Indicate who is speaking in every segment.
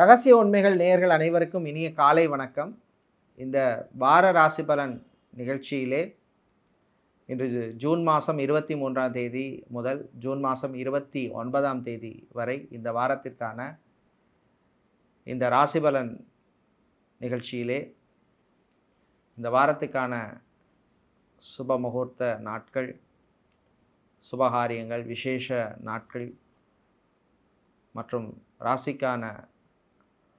Speaker 1: ரகசிய உண்மைகள் நேயர்கள் அனைவருக்கும் இனிய காலை வணக்கம். இந்த வார ராசி பலன் நிகழ்ச்சியிலே இன்று ஜூன் மாதம் 23ஆம் தேதி முதல் ஜூன் மாதம் 29ஆம் தேதி வரை இந்த வாரத்திற்கான இந்த ராசி பலன் நிகழ்ச்சியிலே இந்த வாரத்துக்கான சுப முகூர்த்த நாட்கள், சுபகாரியங்கள், விசேஷ நாட்கள் மற்றும் ராசிக்கான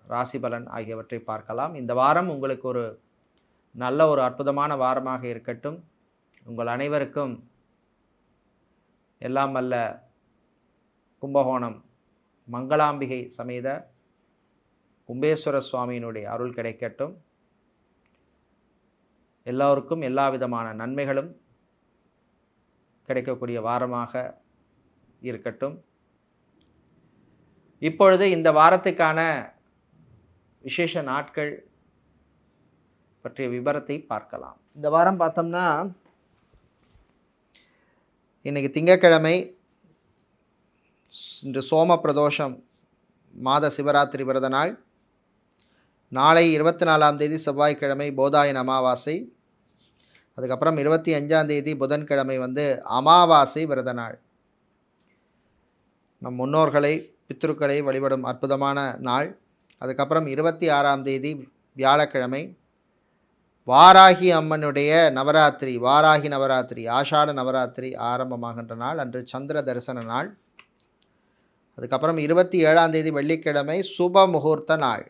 Speaker 1: ராசி பலன் ஆகியவற்றை பார்க்கலாம். இந்த வாரம் உங்களுக்கு ஒரு நல்ல ஒரு அற்புதமான வாரமாக இருக்கட்டும். உங்கள் அனைவருக்கும் எல்லாம் வல்ல கும்பகோணம் மங்களாம்பிகை சமேத கும்பேஸ்வர சுவாமியினுடைய அருள் கிடைக்கட்டும். எல்லோருக்கும் எல்லா விதமான நன்மைகளும் கிடைக்கக்கூடிய வாரமாக இருக்கட்டும். இப்பொழுது இந்த வாரத்துக்கான விசேஷ நாட்கள் பற்றிய விபரத்தை பார்க்கலாம். இந்த வாரம் பார்த்தோம்னா இன்னைக்கு திங்கட்கிழமை, இன்று சோம பிரதோஷம், மாத சிவராத்திரி விரத நாள். நாளை 24ஆம் தேதி செவ்வாய்க்கிழமை போதாயன் அமாவாசை. அதுக்கப்புறம் 25ஆம் தேதி புதன்கிழமை அமாவாசை விரத நாள். நம் முன்னோர்களை, பித்ருக்களை வழிபடும் அற்புதமான நாள். அதுக்கப்புறம் 26ஆம் தேதி வியாழக்கிழமை வாராகி அம்மனுடைய நவராத்திரி, வாராகி நவராத்திரி, ஆஷாட நவராத்திரி ஆரம்பமாகின்ற நாள். அன்று சந்திர தரிசன நாள். அதுக்கப்புறம் 27ஆம் தேதி வெள்ளிக்கிழமை சுப முகூர்த்த நாள்.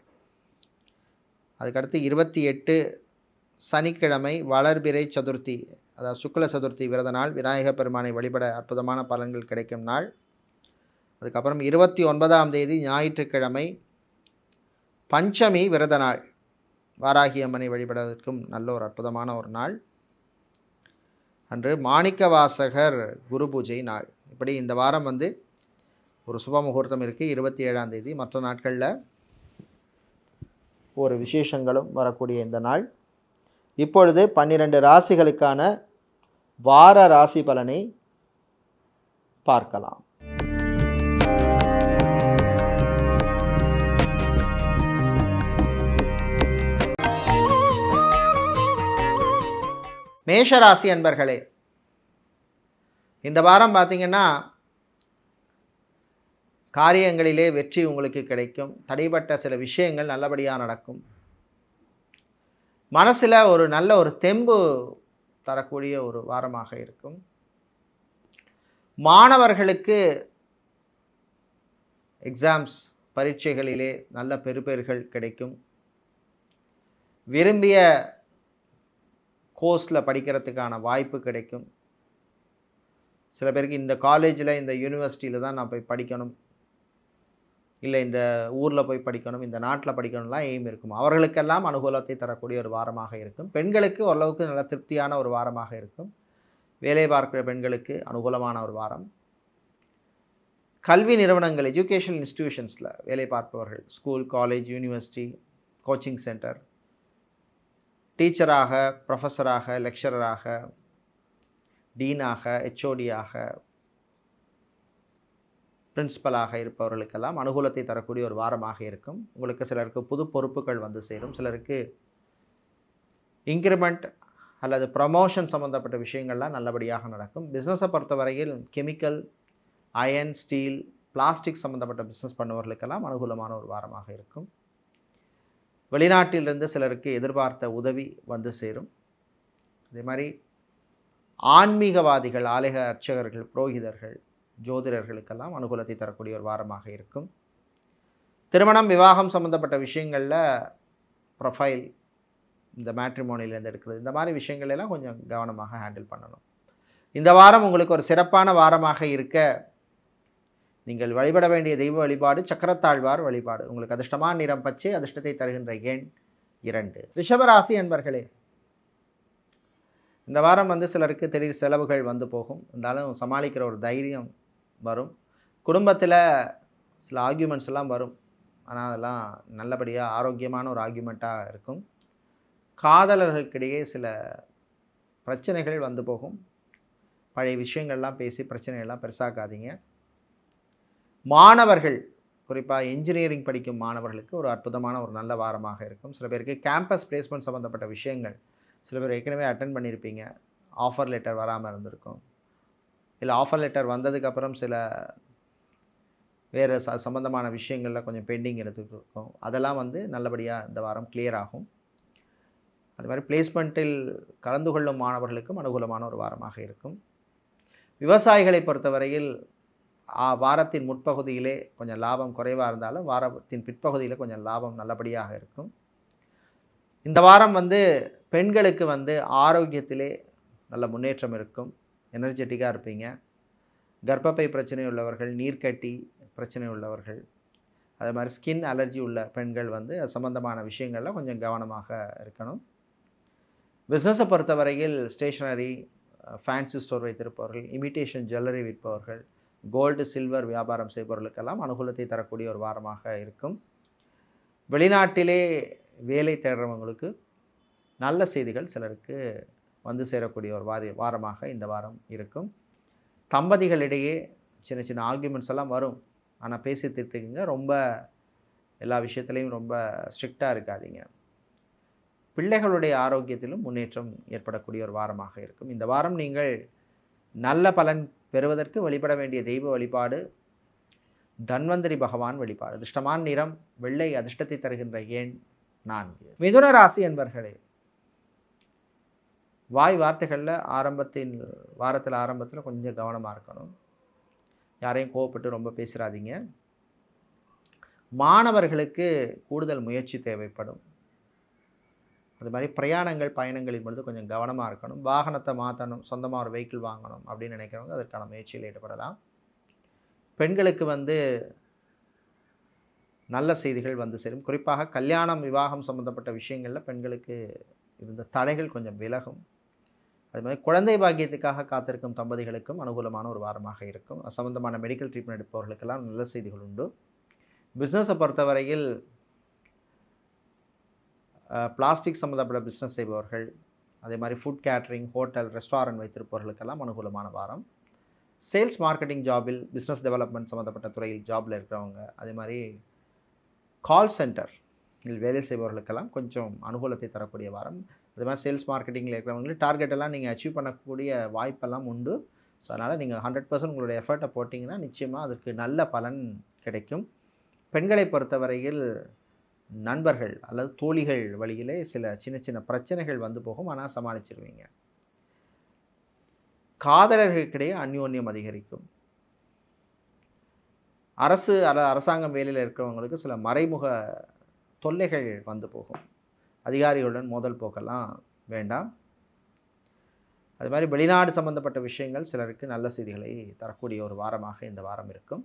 Speaker 1: அதுக்கடுத்து 28 சனிக்கிழமை வளர்பிறை சதுர்த்தி, அதாவது சுக்ல சதுர்த்தி விரத நாள். விநாயகர் பெருமானை வழிபட அற்புதமான பலன்கள் கிடைக்கும் நாள். அதுக்கப்புறம் 29ஆம் தேதி ஞாயிற்றுக்கிழமை பஞ்சமி விரத நாள். வாராகி அம்மனை வழிபடுவதற்கும் நல்ல ஒரு அற்புதமான ஒரு நாள். அன்று மாணிக்க வாசகர் குரு பூஜை நாள். இப்படி இந்த வாரம் ஒரு சுப முகூர்த்தம் இருக்குது 27ஆம் தேதி. மற்ற நாட்களில் ஒரு விசேஷங்களும் வரக்கூடிய இந்த நாள். இப்பொழுது 12 ராசிகளுக்கான வார ராசி பலனை பார்க்கலாம். மேஷராசி அன்பர்களே, இந்த வாரம் பார்த்திங்கன்னா காரியங்களிலே வெற்றி உங்களுக்கு கிடைக்கும். தடைப்பட்ட சில விஷயங்கள் நல்லபடியாக நடக்கும். மனசில் ஒரு நல்ல ஒரு தெம்பு தரக்கூடிய ஒரு வாரமாக இருக்கும். மாணவர்களுக்கு எக்ஸாம்ஸ், பரீட்சைகளிலே நல்ல பெறுபேறுகள் கிடைக்கும். விரும்பிய கோர்ஸில் படிக்கிறதுக்கான வாய்ப்பு கிடைக்கும். சில பேருக்கு இந்த காலேஜில், இந்த யூனிவர்சிட்டியில் தான் நான் போய் படிக்கணும், இல்லை இந்த ஊரில் போய் படிக்கணும், இந்த நாட்டில் படிக்கணும்லாம் எய்ம் இருக்கும். அவர்களுக்கெல்லாம் அனுகூலத்தை தரக்கூடிய ஒரு வாரமாக இருக்கும். பெண்களுக்கு ஓரளவுக்கு நல்ல திருப்தியான ஒரு வாரமாக இருக்கும். வேலை பார்க்கிற பெண்களுக்கு அனுகூலமான ஒரு வாரம். கல்வி நிறுவனங்கள், எஜுகேஷனல் இன்ஸ்டிடியூஷன்ஸில் வேலை பார்ப்பவர்கள், school, college, university, coaching centre, டீச்சராக, ப்ரொஃபஸராக, லெக்சரராக, டீனாக, ஹெச்ஓடியாக, பிரின்சிபலாக இருப்பவர்களுக்கெல்லாம் அனுகூலத்தை தரக்கூடிய ஒரு வாரமாக இருக்கும். உங்களுக்கு சிலருக்கு புது பொறுப்புகள் சேரும். சிலருக்கு இன்க்ரிமெண்ட் அல்லது ப்ரமோஷன் சம்மந்தப்பட்ட விஷயங்கள்லாம் நல்லபடியாக நடக்கும். பிஸ்னஸை பொறுத்தவரையில் கெமிக்கல், அயன், ஸ்டீல், பிளாஸ்டிக் சம்மந்தப்பட்ட பிஸ்னஸ் பண்ணுவவர்களுக்கெல்லாம் அனுகூலமான ஒரு வாரமாக இருக்கும். வெளிநாட்டிலிருந்து சிலருக்கு எதிர்பார்த்த உதவி சேரும். அதே மாதிரி ஆன்மீகவாதிகள், ஆலய அர்ச்சகர்கள், புரோகிதர்கள், ஜோதிடர்களுக்கெல்லாம் அனுகூலத்தை தரக்கூடிய ஒரு வாரமாக இருக்கும். திருமணம், விவாகம் சம்மந்தப்பட்ட விஷயங்களில் ப்ரொஃபைல், இந்த மேட்ரிமோனிலேருந்து எடுக்கிறது, இந்த மாதிரி விஷயங்களெல்லாம் கொஞ்சம் கவனமாக ஹேண்டில் பண்ணணும். இந்த வாரம் உங்களுக்கு ஒரு சிறப்பான வாரமாக இருக்க நீங்கள் வழிபட வேண்டிய தெய்வ வழிபாடு சக்கரத்தாழ்வார் வழிபாடு. உங்களுக்கு அதிர்ஷ்டமான நிறம் பச்சை, அதிர்ஷ்டத்தை தருகின்ற எண் 2. ரிஷபராசி அன்பர்களே, இந்த வாரம் சிலருக்கு திடீர் செலவுகள் போகும். இருந்தாலும் சமாளிக்கிற ஒரு தைரியம் வரும். குடும்பத்தில் சில ஆர்கியூமெண்ட்ஸ் எல்லாம் வரும். ஆனால் அதெல்லாம் நல்லபடியாக ஆரோக்கியமான ஒரு ஆர்கியூமெண்ட்டாக இருக்கும். காதலர்களுக்கிடையே சில பிரச்சனைகள் போகும். பழைய விஷயங்கள்லாம் பேசி பிரச்சனைகள்லாம் பெருசாக்காதீங்க. மாணவர்கள் குறிப்பாக இன்ஜினியரிங் படிக்கும் மாணவர்களுக்கு ஒரு அற்புதமான ஒரு நல்ல வாரமாக இருக்கும். சில பேருக்கு கேம்பஸ் பிளேஸ்மெண்ட் சம்மந்தப்பட்ட விஷயங்கள் சில பேர் ஏற்கனவே அட்டென்ட் பண்ணியிருப்பீங்க. ஆஃபர் லெட்டர் வராமல் இருந்திருக்கும். இல்லை ஆஃபர் லெட்டர் வந்ததுக்கப்புறம் சில வேறு சம்மந்தமான விஷயங்களில் கொஞ்சம் பெண்டிங் இருக்கும். அதெல்லாம் வந்து நல்லபடியாக இந்த வாரம் கிளியர் ஆகும். அது மாதிரி பிளேஸ்மெண்ட்டில் கலந்து கொள்ளும் மாணவர்களுக்கும் அனுகூலமான ஒரு வாரமாக இருக்கும். விவசாயிகளை பொறுத்தவரையில் வாரத்தின் முற்பகுதியிலே கொஞ்சம் லாபம் குறைவாக இருந்தாலும் வாரத்தின் பிற்பகுதியில் கொஞ்சம் லாபம் நல்லபடியாக இருக்கும். இந்த வாரம் வந்து பெண்களுக்கு வந்து ஆரோக்கியத்திலே நல்ல முன்னேற்றம் இருக்கும். எனர்ஜெட்டிக்காக இருப்பீங்க. கர்ப்பப்பை பிரச்சனை உள்ளவர்கள், நீர்க்கட்டி பிரச்சனை உள்ளவர்கள், அதே மாதிரி ஸ்கின் அலர்ஜி உள்ள பெண்கள் வந்து அது சம்மந்தமான விஷயங்களில் கொஞ்சம் கவனமாக இருக்கணும். பிஸ்னஸை பொறுத்தவரையில் ஸ்டேஷனரி, ஃபேன்சி ஸ்டோர் வைத்திருப்பவர்கள், இமிட்டேஷன் ஜுவல்லரி விற்பவர்கள், கோல்டு சில்வர் வியாபாரம் செய்பவர்களுக்கெல்லாம் அனுகூலத்தை தரக்கூடிய ஒரு வாரமாக இருக்கும். வெளிநாட்டிலே வேலை தேடுறவங்களுக்கு நல்ல செய்திகள் சிலருக்கு வந்து சேரக்கூடிய ஒரு வாரமாக இந்த வாரம் இருக்கும். தம்பதிகளிடையே சின்ன சின்ன ஆர்கியூமெண்ட்ஸ் எல்லாம் வரும். ஆனால் பேசி தீர்த்துக்குங்க. ரொம்ப எல்லா விஷயத்துலையும் ரொம்ப ஸ்ட்ரிக்டாக இருக்காதீங்க. பிள்ளைகளுடைய ஆரோக்கியத்திலும் முன்னேற்றம் ஏற்படக்கூடிய ஒரு வாரமாக இருக்கும். இந்த வாரம் நீங்கள் நல்ல பலன் பெறுவதற்கு வழிபட வேண்டிய தெய்வ வழிபாடு தன்வந்திரி பகவான் வழிபாடு. அதிர்ஷ்டமான நிறம் வெள்ளை, அதிர்ஷ்டத்தை தருகின்ற எண் 4. மிதுன ராசி என்பர்களே, வாய் வார்த்தைகளில் ஆரம்பத்தில் கொஞ்சம் கவனமாக இருக்கணும். யாரையும் கோவப்பட்டு ரொம்ப பேசுகிறாதீங்க. மாணவர்களுக்கு கூடுதல் முயற்சி தேவைப்படும். அது மாதிரி பயணங்களின் பொழுது கொஞ்சம் கவனமாக இருக்கணும். வாகனத்தை மாற்றணும், சொந்தமாக ஒரு வெஹிக்கிள் வாங்கணும் அப்படின்னு நினைக்கிறவங்க அதற்கான முயற்சியில் ஈடுபடலாம். பெண்களுக்கு வந்து நல்ல செய்திகள் வந்து சேரும். குறிப்பாக கல்யாணம், விவாகம் சம்மந்தப்பட்ட விஷயங்களில் பெண்களுக்கு இருந்த தடைகள் கொஞ்சம் விலகும். அது மாதிரி குழந்தை பாக்கியத்துக்காக காத்திருக்கும் தம்பதிகளுக்கும் அனுகூலமான ஒரு வாரமாக இருக்கும். சம்பந்தமான மெடிக்கல் ட்ரீட்மெண்ட் எடுப்பவர்களுக்கெல்லாம் நல்ல செய்திகள் உண்டு. பிஸ்னஸை பொறுத்தவரையில் பிளாஸ்டிக் சம்மந்தப்பட்ட பிஸ்னஸ் செய்பவர்கள், அதே மாதிரி ஃபுட் கேட்ரிங், ஹோட்டல், ரெஸ்டாரண்ட் வைத்திருப்பவர்களுக்கெல்லாம் அனுகூலமான வாரம். சேல்ஸ் மார்க்கெட்டிங் ஜாபில், பிஸ்னஸ் டெவலப்மெண்ட் சம்மந்தப்பட்ட துறையில் ஜாபில் இருக்கிறவங்க, அதே மாதிரி கால் சென்டர் வேலை செய்பவர்களுக்கெல்லாம் கொஞ்சம் அனுகூலத்தை தரக்கூடிய வாரம். அது மாதிரி சேல்ஸ் மார்க்கெட்டிங்கில் இருக்கிறவங்களுக்கு டார்கெட்டெல்லாம் நீங்கள் அச்சீவ் பண்ணக்கூடிய வாய்ப்பெல்லாம் உண்டு. ஸோ அதனால் நீங்கள் 100% உங்களுடைய எஃபர்ட்டை போட்டிங்கன்னா நிச்சயமாக அதற்கு நல்ல பலன் கிடைக்கும். பெண்களை பொறுத்தவரையில் நண்பர்கள் அல்லது தோழிகள் வழியிலே சில சின்ன சின்ன பிரச்சனைகள் வந்து போகும். ஆனால் சமாளிச்சிருவீங்க. காதலர்களுக்கிடையே அந்யோன்யம் அதிகரிக்கும். அரசாங்கம் வேலையில் இருக்கிறவங்களுக்கு சில மறைமுக தொல்லைகள் வந்து போகும். அதிகாரிகளுடன் மோதல் போக்கெல்லாம் வேண்டாம். அது மாதிரி வெளிநாடு சம்பந்தப்பட்ட விஷயங்கள் சிலருக்கு நல்ல செய்திகளை தரக்கூடிய ஒரு வாரமாக இந்த வாரம் இருக்கும்.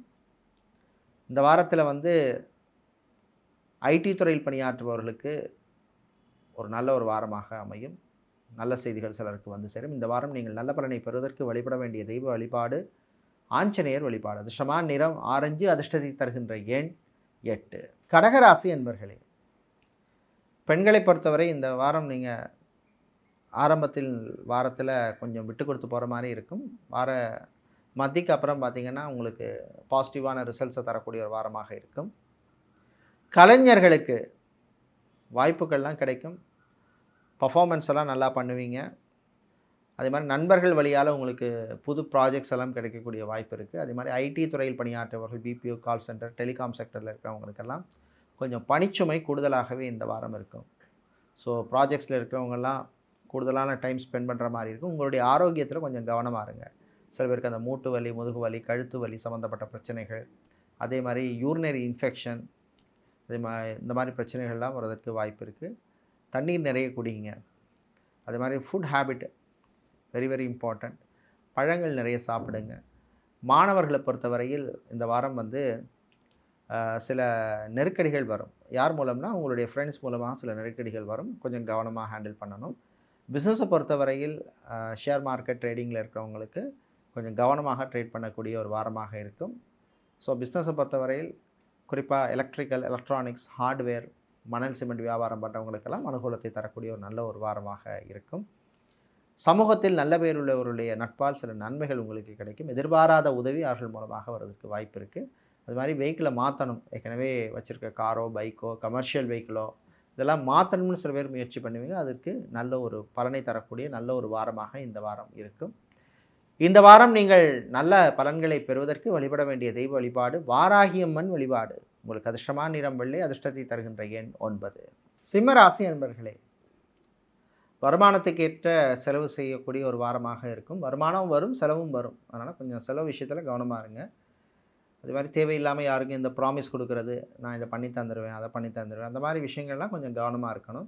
Speaker 1: இந்த வாரத்தில் வந்து ஐடி துறையில் பணியாற்றுபவர்களுக்கு ஒரு நல்ல ஒரு வாரமாக அமையும். நல்ல செய்திகள் சிலருக்கு வந்து சேரும். இந்த வாரம் நீங்கள் நல்ல பலனை பெறுவதற்கு வழிபட வேண்டிய தெய்வ வழிபாடு ஆஞ்சநேயர் வழிபாடு. அதிர்ஷ்டமான நிறம் ஆரஞ்சு, அதிர்ஷ்டத்தை தருகின்ற எண் 8. கடகராசி என்பர்களே, பெண்களை பொறுத்தவரை இந்த வாரம் நீங்கள் ஆரம்பத்தில் வாரத்தில் கொஞ்சம் விட்டு கொடுத்து போகிற மாதிரி இருக்கும். வார மத்திக்கு அப்புறம் பார்த்திங்கன்னா உங்களுக்கு பாசிட்டிவான ரிசல்ட்ஸை தரக்கூடிய ஒரு வாரமாக இருக்கும். கலைஞர்களுக்கு வாய்ப்புகள்லாம் கிடைக்கும். பர்ஃபார்மன்ஸ் எல்லாம் நல்லா பண்ணுவீங்க. அதே மாதிரி நண்பர்கள் வழியால் உங்களுக்கு புது ப்ராஜெக்ட்ஸ் எல்லாம் கிடைக்கக்கூடிய வாய்ப்பு இருக்குது. அதே மாதிரி ஐடி துறையில் பணியாற்றுபவர்கள், பிபிஓ, கால் சென்டர், டெலிகாம் செக்டரில் இருக்கிறவங்களுக்கெல்லாம் கொஞ்சம் பணிச்சுமை கூடுதலாகவே இந்த வாரம் இருக்கும். ஸோ ப்ராஜெக்ட்ஸில் இருக்கிறவங்கெல்லாம் கூடுதலான டைம் ஸ்பெண்ட் பண்ணுற மாதிரி இருக்கும். உங்களுடைய ஆரோக்கியத்தில் கொஞ்சம் கவனமாக இருங்க. சில பேருக்கு அந்த மூட்டு வலி, முதுகு வலி, கழுத்து வலி சம்மந்தப்பட்ட பிரச்சனைகள், அதே மாதிரி யூரினரி இன்ஃபெக்ஷன், இந்த மாதிரி பிரச்சனைகள்லாம் வர்றதுக்கு வாய்ப்பு இருக்குது. தண்ணீர் நிறைய குடிங்க. அதே மாதிரி food habit very very important. பழங்கள் நிறைய சாப்பிடுங்க. மாணவர்களை பொறுத்தவரையில் இந்த வாரம் வந்து சில நெருக்கடிகள் வரும். யார் மூலம்னா உங்களுடைய ஃப்ரெண்ட்ஸ் மூலமாக சில நெருக்கடிகள் வரும். கொஞ்சம் கவனமாக ஹேண்டில் பண்ணணும். பிஸ்னஸை பொறுத்தவரையில் ஷேர் மார்க்கெட் ட்ரேடிங்கில் இருக்கிறவங்களுக்கு கொஞ்சம் கவனமாக ட்ரேட் பண்ணக்கூடிய ஒரு வாரமாக இருக்கும். ஸோ பிஸ்னஸை பொறுத்தவரையில் குறிப்பாக எலக்ட்ரிக்கல், எலக்ட்ரானிக்ஸ், ஹார்ட்வேர், மணல் சிமெண்ட் வியாபாரம் பண்ணுறவங்களுக்கெல்லாம் அனுகூலத்தை தரக்கூடிய ஒரு நல்ல ஒரு வாரமாக இருக்கும். சமூகத்தில் நல்ல பேர் உள்ளவருடைய நட்பால் சில நன்மைகள் உங்களுக்கு கிடைக்கும். எதிர்பாராத உதவி அவர்கள் மூலமாக வருவதற்கு வாய்ப்பு இருக்குது. அது மாதிரி வெஹிக்கிளை மாற்றணும். ஏற்கனவே வச்சுருக்க காரோ, பைக்கோ, கமர்ஷியல் வெஹிக்கிளோ இதெல்லாம் மாற்றணும்னு சில பேர் முயற்சி பண்ணுவீங்க. அதற்கு நல்ல ஒரு பலனை தரக்கூடிய நல்ல ஒரு வாரமாக இந்த வாரம் இருக்கும். இந்த வாரம் நீங்கள் நல்ல பலன்களை பெறுவதற்கு வழிபட வேண்டிய தெய்வ வழிபாடு வாராகியம்மன் வழிபாடு. உங்களுக்கு அதிர்ஷ்டமான நிறம் வெள்ளை, அதிர்ஷ்டத்தை தருகின்ற எண் 9. சிம்ம ராசி அன்பர்களே, வருமானத்துக்கு ஏற்ற செலவு செய்யக்கூடிய ஒரு வாரமாக இருக்கும். வருமானம் வரும், செலவும் வரும். அதனால் கொஞ்சம் செலவு விஷயத்தில் கவனமாக இருங்க. அது மாதிரி தேவையில்லாமல் யாருக்கும் இந்த ப்ராமிஸ் கொடுக்குறது, நான் இதை பண்ணி தந்துடுவேன், அதை பண்ணி தந்துடுவேன், அந்த மாதிரி விஷயங்கள்லாம் கொஞ்சம் கவனமாக இருக்கணும்.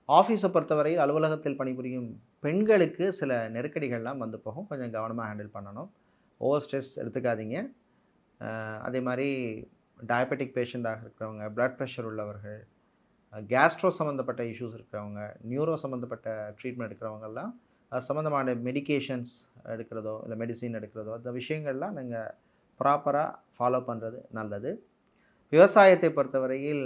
Speaker 1: ஆஃபீஸை பொறுத்தவரையில் அலுவலகத்தில் பணிபுரியும் பெண்களுக்கு சில நெருக்கடிகள்லாம் வந்து போகும். கொஞ்சம் கவனமாக ஹேண்டில் பண்ணணும். ஓவர் ஸ்ட்ரெஸ் எடுத்துக்காதீங்க. அதே மாதிரி டயபெட்டிக் பேஷண்ட்டாக இருக்கிறவங்க, பிளட் ப்ரெஷர் உள்ளவர்கள், கேஸ்ட்ரோ சம்மந்தப்பட்ட இஷ்யூஸ் இருக்கிறவங்க, நியூரோ சம்மந்தப்பட்ட ட்ரீட்மெண்ட் எடுக்கிறவங்கெல்லாம் அது சம்மந்தமான மெடிக்கேஷன்ஸ் எடுக்கிறதோ இல்லை மெடிசின் எடுக்கிறதோ அந்த விஷயங்கள்லாம் நீங்கள் ப்ராப்பராக ஃபாலோ பண்ணுறது நல்லது. விவசாயத்தை பொறுத்தவரையில்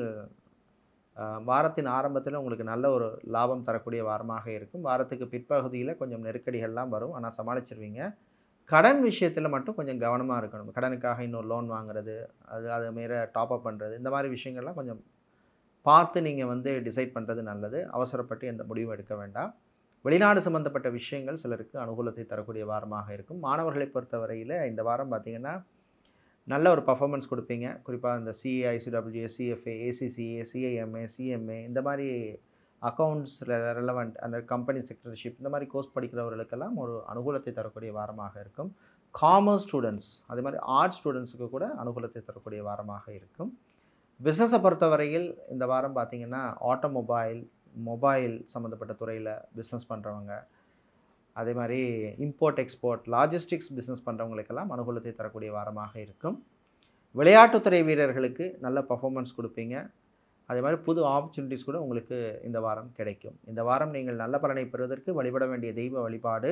Speaker 1: வாரத்தின் ஆரம்பத்தில் உங்களுக்கு நல்ல ஒரு லாபம் தரக்கூடிய வாரமாக இருக்கும். வாரத்துக்கு பிற்பகுதியில் கொஞ்சம் நெருக்கடிகள்லாம் வரும், ஆனால் சமாளிச்சிருவீங்க. கடன் விஷயத்தில் மட்டும் கொஞ்சம் கவனமாக இருக்கணும். கடனுக்காக இன்னொரு லோன் வாங்குறது, அது மாரி டாப்அப் பண்ணுறது, இந்த மாதிரி விஷயங்கள்லாம் கொஞ்சம் பார்த்து நீங்கள் டிசைட் பண்ணுறது நல்லது. அவசரப்பட்டு எந்த முடிவும் எடுக்க வேண்டாம். வெளிநாடு சம்மந்தப்பட்ட விஷயங்கள் சிலருக்கு அனுகூலத்தை தரக்கூடிய வாரமாக இருக்கும். மாணவர்களை பொறுத்தவரையில் இந்த வாரம் பார்த்திங்கன்னா நல்ல ஒரு பர்ஃபார்மன்ஸ் கொடுப்பீங்க. குறிப்பாக இந்த CA, ஐசிடபிள்யூஎஸ், CFA, ACCA, CIMA, CMA இந்த மாதிரி அக்கௌண்ட்ஸில் ரெலவெண்ட் அந்த கம்பெனி செக்ரட்டரிஷிப் இந்த மாதிரி கோர்ஸ் படிக்கிறவர்களுக்கெல்லாம் ஒரு அனுகூலத்தை தரக்கூடிய வாரமாக இருக்கும். காமர்ஸ் ஸ்டூடெண்ட்ஸ் அதே மாதிரி ஆர்ட்ஸ் ஸ்டூடெண்ட்ஸுக்கு கூட அனுகூலத்தை தரக்கூடிய வாரமாக இருக்கும். பிஸ்னஸை பொறுத்தவரையில் இந்த வாரம் பார்த்திங்கன்னா மொபைல் சம்மந்தப்பட்ட துறையில் பிஸ்னஸ் பண்ணுறவங்க, அதே மாதிரி இம்போர்ட் எக்ஸ்போர்ட் லாஜிஸ்டிக்ஸ் பிஸ்னஸ் பண்ணுறவங்களுக்கெல்லாம் அனுகூலத்தை தரக்கூடிய வாரமாக இருக்கும். விளையாட்டுத்துறை வீரர்களுக்கு நல்ல பர்ஃபார்மன்ஸ் கொடுப்பீங்க. அதே மாதிரி புது ஆப்பர்ச்சுனிட்டிஸ் கூட உங்களுக்கு இந்த வாரம் கிடைக்கும். இந்த வாரம் நீங்கள் நல்ல பலனை பெறுவதற்கு வழிபட வேண்டிய தெய்வ வழிபாடு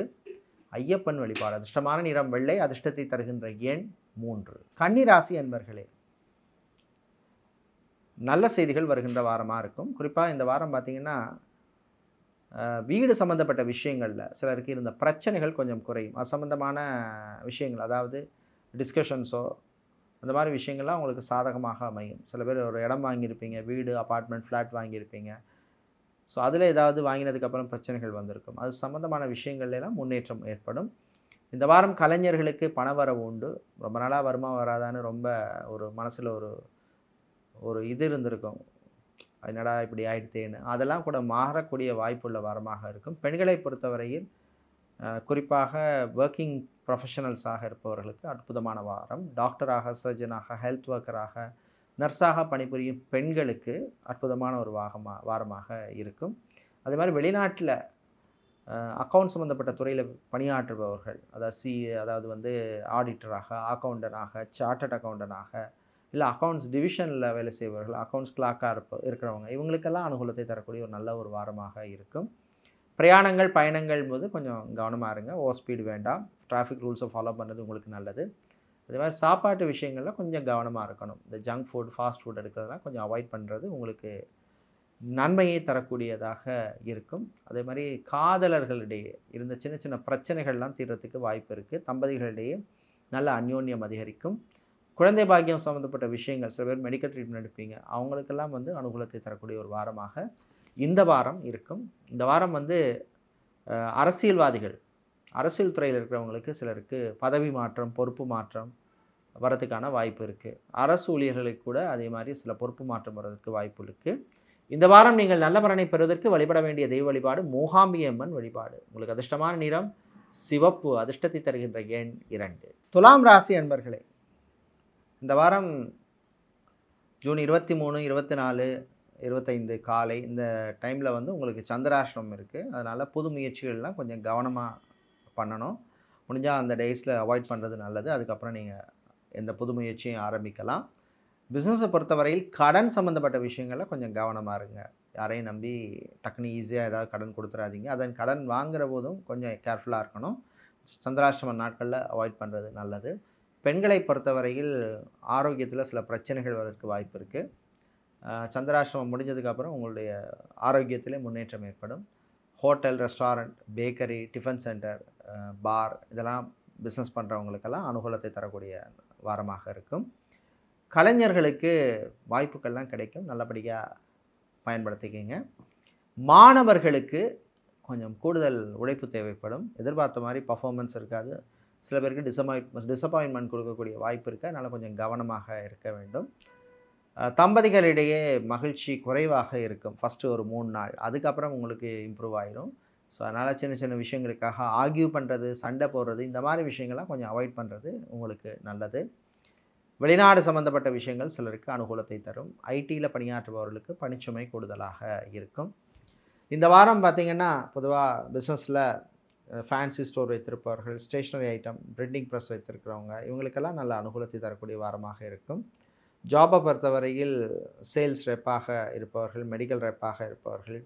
Speaker 1: ஐயப்பன் வழிபாடு. அதிர்ஷ்டமான நிறம் வெள்ளை, அதிர்ஷ்டத்தை தருகின்ற எண் 3. கன்னி ராசி அன்பர்களே, நல்ல செய்திகள் வருகின்ற வாரமாக இருக்கும். குறிப்பாக இந்த வாரம் பார்த்திங்கன்னா வீடு சம்மந்தப்பட்ட விஷயங்களில் சிலருக்கு இருந்த பிரச்சனைகள் கொஞ்சம் குறையும். அது சம்மந்தமான விஷயங்கள், அதாவது டிஸ்கஷன்ஸோ அந்த மாதிரி விஷயங்கள்லாம் உங்களுக்கு சாதகமாக அமையும். சில பேர் ஒரு இடம் வாங்கியிருப்பீங்க, வீடு, அப்பார்ட்மெண்ட், ஃப்ளாட் வாங்கியிருப்பீங்க. ஸோ அதில் ஏதாவது வாங்கினதுக்கப்புறம் பிரச்சனைகள் வந்திருக்கும். அது சம்மந்தமான விஷயங்கள்லாம் முன்னேற்றம் ஏற்படும். இந்த வாரம் கலைஞர்களுக்கு பணவரவு உண்டு. ரொம்ப நாளாக வருமா வராதான்னு ரொம்ப ஒரு மனசில் ஒரு இது இருந்திருக்கும், என்னடா இப்படி ஆயிடுத்தேன்னு. அதெல்லாம் கூட மாறக்கூடிய வாய்ப்புள்ள வாரமாக இருக்கும். பெண்களை பொறுத்தவரையில் குறிப்பாக ஒர்க்கிங் ப்ரொஃபஷனல்ஸாக இருப்பவர்களுக்கு அற்புதமான வாரம். டாக்டராக, சர்ஜனாக, ஹெல்த் ஒர்க்கராக, நர்ஸாக பணிபுரியும் பெண்களுக்கு அற்புதமான ஒரு வாரமாக இருக்கும். அதே மாதிரி வெளிநாட்டில் அக்கௌண்ட் சம்மந்தப்பட்ட துறையில் பணியாற்றுபவர்கள், அதாவது ஆடிட்டராக, அக்கௌண்டனாக, சார்ட்டர்ட் அக்கௌண்டனாக, இல்லை அக்கௌண்ட்ஸ் டிவிஷனில் வேலை செய்பவர்கள், அக்கௌண்ட்ஸ் கிளாக்காக இருக்கிறவங்க, இவங்களுக்கெல்லாம் அனுகூலத்தை தரக்கூடிய ஒரு நல்ல ஒரு வாரமாக இருக்கும். பிரயாணங்கள், பயணங்கள் போது கொஞ்சம் கவனமாக இருங்க. ஓவர் ஸ்பீடு வேண்டாம். டிராஃபிக் ரூல்ஸை ஃபாலோ பண்ணுறது உங்களுக்கு நல்லது. அதே மாதிரி சாப்பாட்டு விஷயங்களில் கொஞ்சம் கவனமாக இருக்கணும். இந்த ஜங்க் ஃபுட், ஃபாஸ்ட் ஃபுட் எடுக்கிறதெல்லாம் கொஞ்சம் அவாய்ட் பண்ணுறது உங்களுக்கு நன்மையை தரக்கூடியதாக இருக்கும். அதே மாதிரி காதலர்களிடையே இருந்த சின்ன சின்ன பிரச்சனைகள்லாம் தீர்றதுக்கு வாய்ப்பு இருக்குது. தம்பதிகளிடையே நல்ல அந்யோன்யம் அதிகரிக்கும். குழந்தை பாக்கியம் சம்மந்தப்பட்ட விஷயங்கள், சில பேர் மெடிக்கல் ட்ரீட்மெண்ட் எடுப்பீங்க, அவங்களுக்கெல்லாம் அனுகூலத்தை தரக்கூடிய ஒரு வாரமாக இந்த வாரம் இருக்கும். இந்த வாரம் அரசியல்வாதிகள், அரசியல் துறையில் இருக்கிறவங்களுக்கு சிலருக்கு பதவி மாற்றம், பொறுப்பு மாற்றம் வரதுக்கான வாய்ப்பு இருக்குது. அரசு ஊழியர்களுக்கு கூட அதே மாதிரி சில பொறுப்பு மாற்றம் வர்றதுக்கு வாய்ப்பு இருக்குது. இந்த வாரம் நீங்கள் நல்ல பலனை பெறுவதற்கு வழிபட வேண்டிய தெய்வ வழிபாடு மூகாம்பிகை அம்மன் வழிபாடு. உங்களுக்கு அதிர்ஷ்டமான நிறம் சிவப்பு, அதிர்ஷ்டத்தை தருகின்ற எண் 2. துலாம் ராசி அன்பர்களே, இந்த வாரம் ஜூன் 23, 24, 25 காலை இந்த டைமில் உங்களுக்கு சந்திராஷ்டமம் இருக்குது. அதனால் புது முயற்சிகள்லாம் கொஞ்சம் கவனமாக பண்ணணும். முடிஞ்சால் அந்த டேஸில் அவாய்ட் பண்ணுறது நல்லது. அதுக்கப்புறம் நீங்கள் எந்த புது முயற்சியும் ஆரம்பிக்கலாம். பிஸ்னஸை பொறுத்தவரையில் கடன் சம்மந்தப்பட்ட விஷயங்களில் கொஞ்சம் கவனமாக இருங்க. யாரையும் நம்பி டக்குன்னு ஈஸியாக ஏதாவது கடன் கொடுத்துடாதீங்க. அதன் கடன் வாங்குகிற போதும் கொஞ்சம் கேர்ஃபுல்லாக இருக்கணும். சந்திராஷ்டம நாட்களில் அவாய்ட் பண்ணுறது நல்லது. பெண்களை பொறுத்தவரையில் ஆரோக்கியத்தில் சில பிரச்சனைகள் வரதுக்கு வாய்ப்பு இருக்குது. சந்திராஷ்டமம் முடிஞ்சதுக்கப்புறம் உங்களுடைய ஆரோக்கியத்திலே முன்னேற்றம் ஏற்படும். Hotel, restaurant, bakery, tiffin center, bar இதெல்லாம் பிஸ்னஸ் பண்ணுறவங்களுக்கெல்லாம் அனுகூலத்தை தரக்கூடிய வாரமாக இருக்கும். கலைஞர்களுக்கு வாய்ப்புகள்லாம் கிடைக்கும், நல்லபடியாக பயன்படுத்திக்கிங்க. மாணவர்களுக்கு கொஞ்சம் கூடுதல் உழைப்பு தேவைப்படும், எதிர்பார்த்த மாதிரி பர்ஃபார்மன்ஸ் இருக்காது, சில பேருக்கு டிசப்பாயின்மெண்ட் கொடுக்கக்கூடிய வாய்ப்பு இருக்குது, அதனால் கொஞ்சம் கவனமாக இருக்க வேண்டும். தம்பதிகளிடையே மகிழ்ச்சி குறைவாக இருக்கும் ஃபஸ்ட்டு ஒரு 3 நாள், அதுக்கப்புறம் உங்களுக்கு இம்ப்ரூவ் ஆயிரும். ஸோ அதனால் சின்ன சின்ன விஷயங்களுக்காக ஆர்கியூ பண்ணுறது, சண்டை போடுறது, இந்த மாதிரி விஷயங்கள்லாம் கொஞ்சம் அவாய்ட் பண்ணுறது உங்களுக்கு நல்லது. வெளிநாடு சம்மந்தப்பட்ட விஷயங்கள் சிலருக்கு அனுகூலத்தை தரும். ஐடியில் பணியாற்றுபவர்களுக்கு பணிச்சுமை கூடுதலாக இருக்கும். இந்த வாரம் பார்த்திங்கன்னா பொதுவாக பிஸ்னஸில் ஃபேன்சி ஸ்டோர் வைத்திருப்பவர்கள், ஸ்டேஷ்னரி ஐட்டம், பிரிண்டிங் ப்ரெஸ் வைத்திருக்கிறவங்க, இவங்களுக்கெல்லாம் நல்ல அனுகூலத்தை தரக்கூடிய வாரமாக இருக்கும். ஜாபை பொறுத்தவரையில் சேல்ஸ் ரெப்பாக இருப்பவர்கள், மெடிக்கல் ரெப்பாக இருப்பவர்கள்,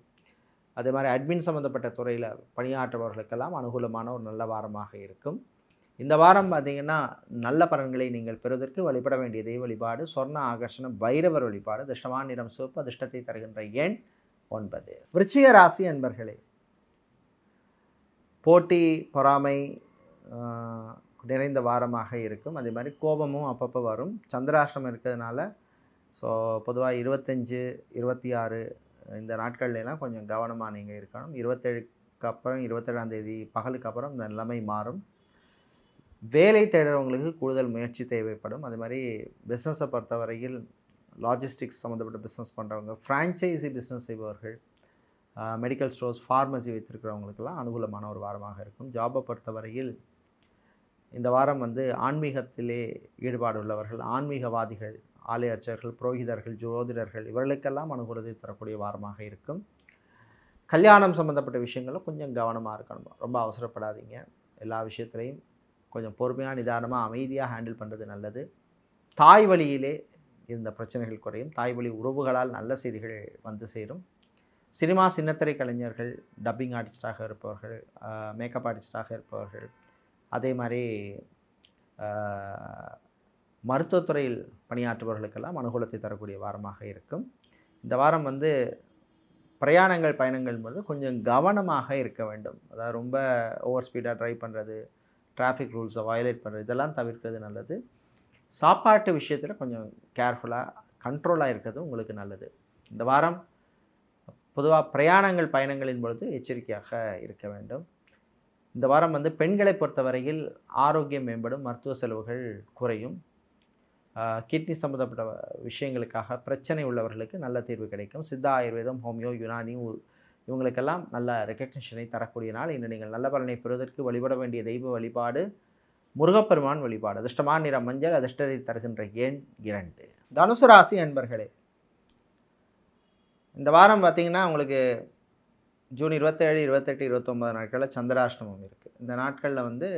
Speaker 1: அதே மாதிரி அட்மின் சம்மந்தப்பட்ட துறையில் பணியாற்றுபவர்களுக்கெல்லாம் அனுகூலமான ஒரு நல்ல வாரமாக இருக்கும். இந்த வாரம் பார்த்திங்கன்னா நல்ல பலன்களை நீங்கள் பெறுவதற்கு வழிபட வேண்டிய தெய்வ வழிபாடு சொர்ண ஆகர்ஷணம் பைரவர் வழிபாடு. அதிர்ஷ்டமான நிறம் சிவப்பு, அதிர்ஷ்டத்தை தருகின்ற எண் 9. விருச்சிக ராசி அன்பர்களே, போட்டி பொறாமை நிறைந்த வாரமாக இருக்கும். அதே மாதிரி கோபமும் அப்பப்போ வரும். சந்திராஷ்டிரமம் இருக்கிறதுனால ஸோ பொதுவாக 25, 26 இந்த நாட்கள்லாம் கொஞ்சம் கவனமாக நீங்கள் இருக்கணும். 27க்கு அப்புறம் 27ஆம் தேதி பகலுக்கு அப்புறம் இந்த நிலைமை மாறும். வேலை தேடுறவங்களுக்கு கூடுதல் முயற்சி தேவைப்படும். அதே மாதிரி பிஸ்னஸை பொறுத்தவரையில் லாஜிஸ்டிக்ஸ் சம்மந்தப்பட்ட பிஸ்னஸ் பண்ணுறவங்க, ஃப்ரான்ச்சைசி பிஸ்னஸ் செய்பவர்கள், மெடிக்கல் ஸ்டோர்ஸ், ஃபார்மசி வைத்திருக்கிறவங்களுக்கெல்லாம் அனுகூலமான ஒரு வாரமாக இருக்கும். ஜாபை பொறுத்தவரையில் இந்த வாரம் ஆன்மீகத்திலே ஈடுபாடு உள்ளவர்கள், ஆன்மீகவாதிகள், ஆலய அர்ச்சகர்கள், புரோகிதர்கள், ஜோதிடர்கள் இவர்களுக்கெல்லாம் அனுகூலத்தை தரக்கூடிய வாரமாக இருக்கும். கல்யாணம் சம்மந்தப்பட்ட விஷயங்களில் கொஞ்சம் கவனமாக இருக்கணும், ரொம்ப அவசரப்படாதீங்க. எல்லா விஷயத்துலையும் கொஞ்சம் பொறுமையாக நிதானமாக அமைதியாக ஹேண்டில் பண்ணுறது நல்லது. தாய் வழியிலே இருந்த பிரச்சனைகள் குறையும். தாய் வழி உறவுகளால் நல்ல செய்திகள் வந்து சேரும். சினிமா சின்னத்திரை கலைஞர்கள், டப்பிங் ஆர்டிஸ்டாக இருப்பவர்கள், மேக்கப் ஆர்டிஸ்டாக இருப்பவர்கள், அதே மாதிரி மருத்துவத்துறையில் பணியாற்றுபவர்களுக்கெல்லாம் அனுகூலத்தை தரக்கூடிய வாரமாக இருக்கும். இந்த வாரம் பிரயாணங்கள் பயணங்கள் போது கொஞ்சம் கவனமாக இருக்க வேண்டும். அதாவது ரொம்ப ஓவர் ஸ்பீடாக ட்ரைவ் பண்ணுறது, டிராஃபிக் ரூல்ஸை வயலேட் பண்ணுறது, இதெல்லாம் தவிர்க்கிறது நல்லது. சாப்பாட்டு விஷயத்தில் கொஞ்சம் கேர்ஃபுல்லாக கண்ட்ரோலாக இருக்கிறது உங்களுக்கு நல்லது. இந்த வாரம் பொதுவாக பிரயாணங்கள் பயணங்களின் பொழுது எச்சரிக்கையாக இருக்க வேண்டும். இந்த வாரம் பெண்களை பொறுத்தவரையில் ஆரோக்கியம் மேம்படும், மருத்துவ செலவுகள் குறையும். கிட்னி சம்மந்தப்பட்ட விஷயங்களுக்காக பிரச்சனை உள்ளவர்களுக்கு நல்ல தீர்வு கிடைக்கும். சித்தா, ஆயுர்வேதம், ஹோமியோ, யுனானி இவங்களுக்கெல்லாம் நல்ல ரெக்கக்னிஷனை தரக்கூடிய நாள். இன்று நீங்கள் நல்ல பலனை பெறுவதற்கு வழிபட வேண்டிய தெய்வ வழிபாடு முருகப்பெருமான் வழிபாடு. அதிர்ஷ்டமான நிறம் மஞ்சள், அதிர்ஷ்டத்தை தருகின்ற எண் 2. தனுசு ராசி அன்பர்களே, இந்த வாரம் பார்த்திங்கன்னா உங்களுக்கு ஜூன் 27, 28, 29 நாட்களில் சந்திராஷ்டமம் இருக்குது. இந்த நாட்களில்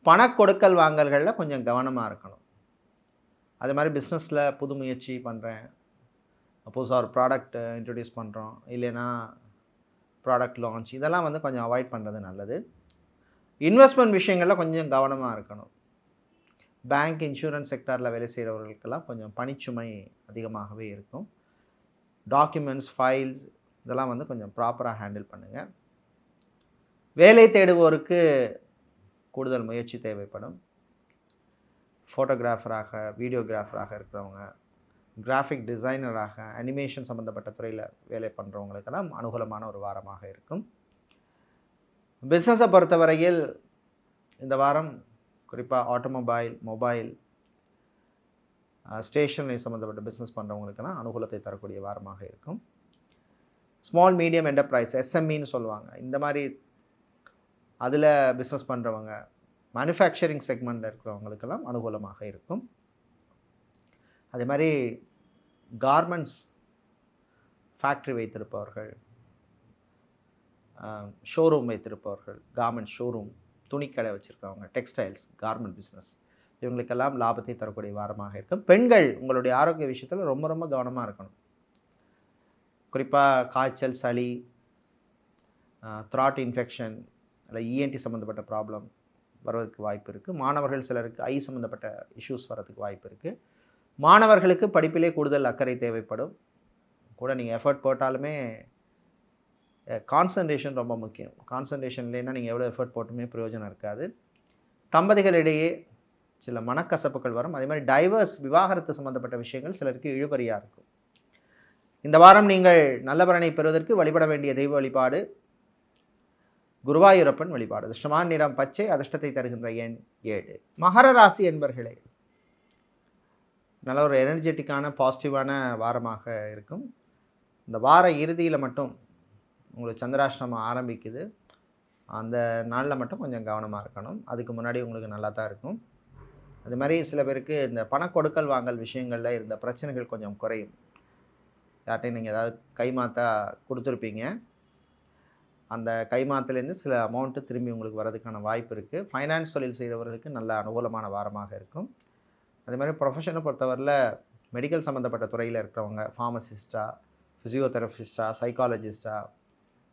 Speaker 1: பணக்கொடுக்கல் வாங்கல்களில் கொஞ்சம் கவனமாக இருக்கணும். அது மாதிரி பிஸ்னஸில் புது முயற்சி பண்ணுறேன், புதுசாக ஒரு ப்ராடக்ட் இன்ட்ரடியூஸ் பண்ணுறோம், இல்லைன்னா ப்ராடக்ட் லான்ச், இதெல்லாம் கொஞ்சம் அவாய்ட் பண்ணுறது நல்லது. இன்வெஸ்ட்மெண்ட் விஷயங்களில் கொஞ்சம் கவனமாக இருக்கணும். பேங்க், இன்சூரன்ஸ் செக்டாரில் வேலை செய்கிறவர்களுக்கெல்லாம் கொஞ்சம் பணிச்சுமை அதிகமாகவே இருக்கும். டாக்குமெண்ட்ஸ், ஃபைல்ஸ் இதெல்லாம் கொஞ்சம் ப்ராப்பராக ஹேண்டில் பண்ணுங்கள். வேலை தேடுவோருக்கு கூடுதல் முயற்சி தேவைப்படும். ஃபோட்டோகிராஃபராக, வீடியோகிராஃபராக இருக்கிறவங்க, கிராஃபிக் டிசைனராக, அனிமேஷன் சம்மந்தப்பட்ட துறையில் வேலை பண்ணுறவங்களுக்கெல்லாம் அனுகூலமான ஒரு வாரமாக இருக்கும். பிஸ்னஸை பொறுத்தவரையில் இந்த வாரம் குறிப்பாக ஆட்டோமொபைல், மொபைல், ஸ்டேஷனரி சம்மந்தப்பட்ட பிஸ்னஸ் பண்ணுறவங்களுக்கெல்லாம் அனுகூலத்தை தரக்கூடிய வாரமாக இருக்கும். ஸ்மால் மீடியம் என்டர்பிரைஸ், எஸ்எம்இன்னு சொல்லுவாங்க, இந்த மாதிரி அதில் பிஸ்னஸ் பண்ணுறவங்க, மேனுஃபேக்சரிங் செக்மெண்ட்டில் இருக்கிறவங்களுக்கெல்லாம் அனுகூலமாக இருக்கும். அதே மாதிரி கார்மெண்ட்ஸ் ஃபேக்ட்ரி வைத்திருப்பவர்கள், ஷோரூம் வைத்திருப்பவர்கள், கார்மெண்ட் ஷோரூம், துணிக்கடை வச்சுருக்கவங்க, டெக்ஸ்டைல்ஸ், கார்மெண்ட் பிஸ்னஸ் இவங்களுக்கெல்லாம் லாபத்தை தரக்கூடிய வாரமாக இருக்கும். பெண்கள் உங்களுடைய ஆரோக்கிய விஷயத்தில் ரொம்ப ரொம்ப கவனமாக இருக்கணும். குறிப்பாக காய்ச்சல், சளி, த்ராட் இன்ஃபெக்ஷன், இல்லை இஎன்டி சம்மந்தப்பட்ட ப்ராப்ளம் வருவதற்கு வாய்ப்பு இருக்குது. மாணவர்கள் சிலருக்கு ஐ சம்மந்தப்பட்ட இஷ்யூஸ் வரதுக்கு வாய்ப்பு இருக்குது. மாணவர்களுக்கு படிப்பிலே கூடுதல் அக்கறை தேவைப்படும். கூட நீங்கள் எஃபர்ட் போட்டாலுமே கான்சன்ட்ரேஷன் ரொம்ப முக்கியம். கான்சன்ட்ரேஷன் இல்லைன்னா நீங்கள் எவ்வளோ எஃபர்ட் போட்டுமே பிரயோஜனம் இருக்காது. தம்பதிகளிடையே சில மனக்கசப்புகள் வரும். அதே மாதிரி டைவர்ஸ் விவாகரத்து சம்பந்தப்பட்ட விஷயங்கள் சிலருக்கு இழுபறியாக இருக்கும். இந்த வாரம் நீங்கள் நல்ல பலனை பெறுவதற்கு வழிபட வேண்டிய தெய்வ வழிபாடு குருவாயூரப்பன் வழிபாடு. அதிர்ஷ்டமான நிறம் பச்சை, அதிர்ஷ்டத்தை தருகின்ற எண் 7. மகர ராசி என்பர்களே, நல்ல ஒரு எனர்ஜெட்டிக்கான பாசிட்டிவான வாரமாக இருக்கும். இந்த வார இறுதியில் மட்டும் உங்களுக்கு சந்திராஷ்டமம் ஆரம்பிக்குது. அந்த நாளில் மட்டும் கொஞ்சம் கவனமாக இருக்கணும். அதுக்கு முன்னாடி உங்களுக்கு நல்லா தான் இருக்கும். அது மாதிரி சில பேருக்கு இந்த பண கொடுக்கல் வாங்கல் விஷயங்களில் இருந்த பிரச்சனைகள் கொஞ்சம் குறையும். யார்ட்டையும் நீங்கள் ஏதாவது கைமாத்தா கொடுத்துருப்பீங்க, அந்த கைமாத்துலேருந்து சில அமௌண்ட்டு திரும்பி உங்களுக்கு வரதுக்கான வாய்ப்பு இருக்குது. ஃபைனான்ஸ் தொழில் செய்கிறவர்களுக்கு நல்ல அனுகூலமான வாரமாக இருக்கும். அதே மாதிரி ப்ரொஃபஷனை பொறுத்தவரையில் மெடிக்கல் சம்மந்தப்பட்ட துறையில் இருக்கிறவங்க, ஃபார்மசிஸ்ட்டாக, ஃபிசியோதெரபிஸ்ட்டாக, சைக்காலஜிஸ்ட்டாக,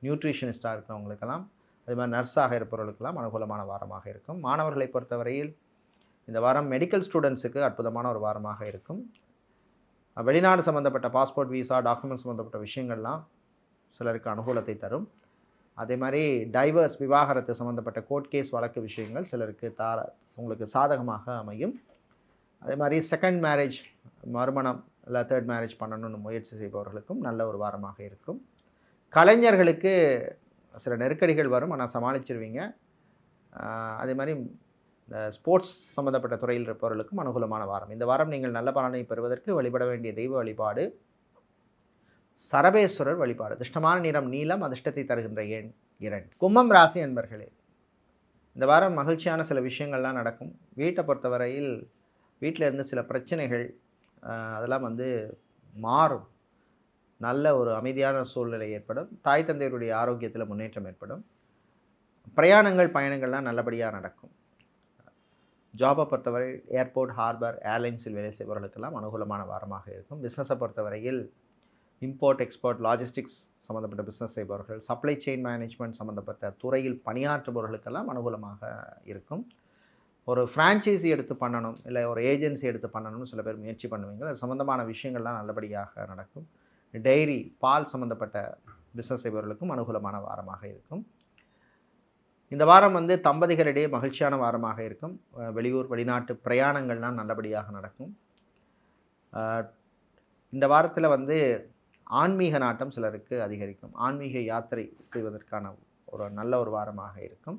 Speaker 1: நியூட்ரிஷனிஸ்ட்டாக இருக்கிறவங்களுக்கெல்லாம், அதே மாதிரி நர்ஸாக இருப்பவர்களுக்கெல்லாம் அனுகூலமான வாரமாக இருக்கும். மாணவர்களை பொறுத்தவரையில் இந்த வாரம் மெடிக்கல் ஸ்டூடெண்ட்ஸுக்கு அற்புதமான ஒரு வாரமாக இருக்கும். வெளிநாடு சம்மந்தப்பட்ட பாஸ்போர்ட், விசா, டாக்குமெண்ட் சம்மந்தப்பட்ட விஷயங்கள்லாம் சிலருக்கு அனுகூலத்தை தரும். அதே மாதிரி டைவர்ஸ் விவாகரத்து சம்மந்தப்பட்ட கோர்ட் கேஸ் வழக்கு விஷயங்கள் சிலருக்கு உங்களுக்கு சாதகமாக அமையும். அதே மாதிரி செகண்ட் மேரேஜ், மறுமணம் இல்லை தேர்ட் மேரேஜ் பண்ணணும்னு முயற்சி செய்பவர்களுக்கும் நல்ல ஒரு வாரமாக இருக்கும். கலைஞர்களுக்கு சில நெருக்கடிகள் வரும், ஆனால் சமாளிச்சிருவீங்க. அதே மாதிரி இந்த ஸ்போர்ட்ஸ் சம்மந்தப்பட்ட துறையில் இருப்பவர்களுக்கும் அனுகூலமான வாரம். இந்த வாரம் நீங்கள் நல்ல பலனை பெறுவதற்கு வழிபட வேண்டிய தெய்வ வழிபாடு சரபேஸ்வரர் வழிபாடு. அதிர்ஷ்டமான நிறம் நீலம், அதிர்ஷ்டத்தை தருகின்ற எண் 2. கும்பம் ராசி என்பர்களே, இந்த வாரம் மகிழ்ச்சியான சில விஷயங்கள்லாம் நடக்கும். வீட்டை பொறுத்தவரையில் வீட்டில் இருந்து சில பிரச்சனைகள் அதெல்லாம் மாறும். நல்ல ஒரு அமைதியான சூழ்நிலை ஏற்படும். தாய் தந்தையருடைய ஆரோக்கியத்தில் முன்னேற்றம் ஏற்படும். பிரயாணங்கள், பயணங்கள்லாம் நல்லபடியாக நடக்கும். ஜாபை பொறுத்தவரை ஏர்போர்ட், ஹார்பர், ஏர்லைன்ஸில் வேலை செய்பவர்களுக்கெல்லாம் அனுகூலமான வாரமாக இருக்கும். பிஸ்னஸை பொறுத்தவரையில் இம்போர்ட், எக்ஸ்போர்ட், லாஜிஸ்டிக்ஸ் சம்மந்தப்பட்ட பிஸ்னஸ் செய்பவர்கள், சப்ளை செயின் மேனேஜ்மெண்ட் சம்மந்தப்பட்ட துறையில் பணியாற்றுபவர்களுக்கெல்லாம் அனுகூலமாக இருக்கும். ஒரு ஃப்ரான்ச்சைஸி எடுத்து பண்ணணும், இல்லை ஒரு ஏஜென்சி எடுத்து பண்ணணும்னு சில பேர் முயற்சி பண்ணுவீங்க. அது சம்மந்தமான விஷயங்கள்லாம் நல்லபடியாக நடக்கும். டெய்ரி, பால் சம்மந்தப்பட்ட பிஸ்னஸ் செய்பவர்களுக்கும் அனுகூலமான வாரமாக இருக்கும். இந்த வாரம் தம்பதிகளிடையே மகிழ்ச்சியான வாரமாக இருக்கும். வெளியூர், வெளிநாட்டு பிரயாணங்கள்லாம் நல்லபடியாக நடக்கும். இந்த வாரத்தில் ஆன்மீக நாட்டம் சிலருக்கு அதிகரிக்கும். ஆன்மீக யாத்திரை செய்வதற்கான ஒரு நல்ல ஒரு வாரமாக இருக்கும்.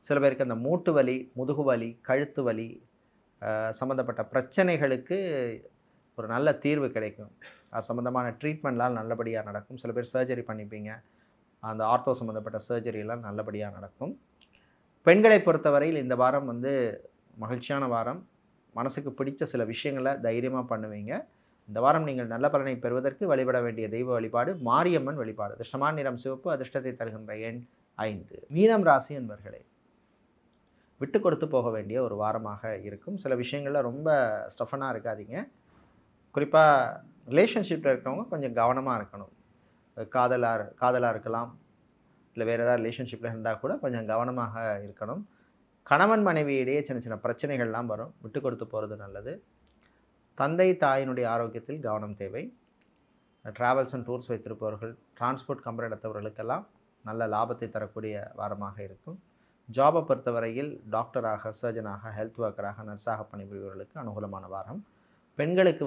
Speaker 1: சில பேருக்கு அந்த மூட்டு வலி, முதுகு வலி, கழுத்து வலி சம்மந்தப்பட்ட பிரச்சனைகளுக்கு ஒரு நல்ல தீர்வு கிடைக்கும். அது சம்மந்தமான ட்ரீட்மெண்ட்லாம் நல்லபடியாக நடக்கும். சில பேர் சர்ஜரி பண்ணிப்பீங்க, அந்த ஆர்த்தோ சம்மந்தப்பட்ட சர்ஜரியெல்லாம் நல்லபடியாக நடக்கும். பெண்களை பொறுத்தவரையில் இந்த வாரம் மகிழ்ச்சியான வாரம். மனசுக்கு பிடிச்ச சில விஷயங்களை தைரியமாக பண்ணுவீங்க. இந்த வாரம் நீங்கள் நல்ல பலனை பெறுவதற்கு வழிபட வேண்டிய தெய்வ வழிபாடு மாரியம்மன் வழிபாடு. அதிர்ஷ்டமான நிறம் சிவப்பு, அதிர்ஷ்டத்தை தருகின்ற எண் 5. மீனம் ராசி என்பர்களே, விட்டு கொடுத்து போக வேண்டிய ஒரு வாரமாக இருக்கும். சில விஷயங்களில் ரொம்ப ஸ்டஃபனாக இருக்காதீங்க. குறிப்பாக ரிலேஷன்ஷிப்பில் இருக்கிறவங்க கொஞ்சம் கவனமாக இருக்கணும். காதலாக இருக்கலாம், இல்லை வேறு ஏதாவது ரிலேஷன்ஷிப்பில் இருந்தால் கூட கொஞ்சம் கவனமாக இருக்கணும். கணவன் மனைவியிடையே சின்ன சின்ன பிரச்சனைகள்லாம் வரும், விட்டு கொடுத்து போகிறது நல்லது. தந்தை தாயினுடைய ஆரோக்கியத்தில் கவனம் தேவை. ட்ராவல்ஸ் அண்ட் டூர்ஸ் வைத்திருப்பவர்கள், டிரான்ஸ்போர்ட் கம்பெனி நடத்தவர்களுக்கெல்லாம் நல்ல லாபத்தை தரக்கூடிய வாரமாக இருக்கும். ஜாபை பொறுத்தவரையில் டாக்டராக, சர்ஜனாக, ஹெல்த் ஒர்க்கராக, நர்ஸாக பணிபுரிபவர்களுக்கு அனுகூலமான வாரம். பெண்களுக்கு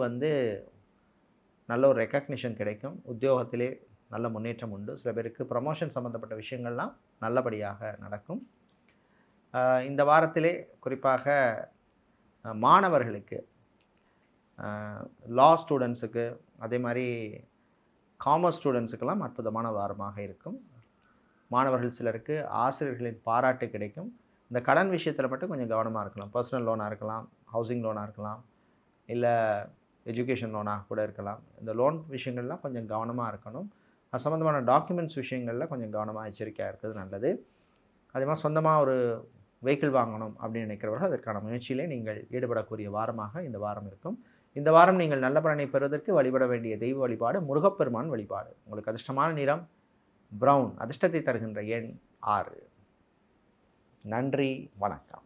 Speaker 1: நல்ல ஒரு ரெக்கக்னிஷன் கிடைக்கும். உத்தியோகத்திலே நல்ல முன்னேற்றம் உண்டு. சில பேருக்கு ப்ரமோஷன் சம்மந்தப்பட்ட விஷயங்கள்லாம் நல்லபடியாக நடக்கும். இந்த வாரத்திலே குறிப்பாக மாணவர்களுக்கு, லா ஸ்டூடெண்ட்ஸுக்கு, அதே மாதிரி காமர்ஸ் ஸ்டூடெண்ட்ஸுக்கெல்லாம் அற்புதமான வாரமாக இருக்கும். மாணவர்கள் சிலருக்கு ஆசிரியர்களின் பாராட்டு கிடைக்கும். இந்த கடன் விஷயத்தில் மட்டும் கொஞ்சம் கவனமாக இருக்கலாம். பர்சனல் லோனாக இருக்கலாம், ஹவுசிங் லோனாக இருக்கலாம், இல்லை எஜுகேஷன் லோனாக கூட இருக்கலாம். இந்த லோன் விஷயங்கள்லாம் கொஞ்சம் கவனமாக இருக்கணும். அது சம்மந்தமான டாக்குமெண்ட்ஸ் விஷயங்களில் கொஞ்சம் கவனமாக எச்சரிக்கையாக இருக்கிறது நல்லது. அதே மாதிரி சொந்தமாக ஒரு வெஹிக்கிள் வாங்கணும் அப்படின்னு நினைக்கிறவர்கள் அதற்கான முயற்சியிலே நீங்கள் ஈடுபடக்கூடிய வாரமாக இந்த வாரம் இருக்கும். இந்த வாரம் நீங்கள் நல்ல பலனை பெறுவதற்கு வழிபட வேண்டிய தெய்வ வழிபாடு முருகப்பெருமான் வழிபாடு. உங்களுக்கு அதிர்ஷ்டமான நிறம் பிரவுன், அதிர்ஷ்டத்தை தருகின்ற எண் 6. நன்றி, வணக்கம்.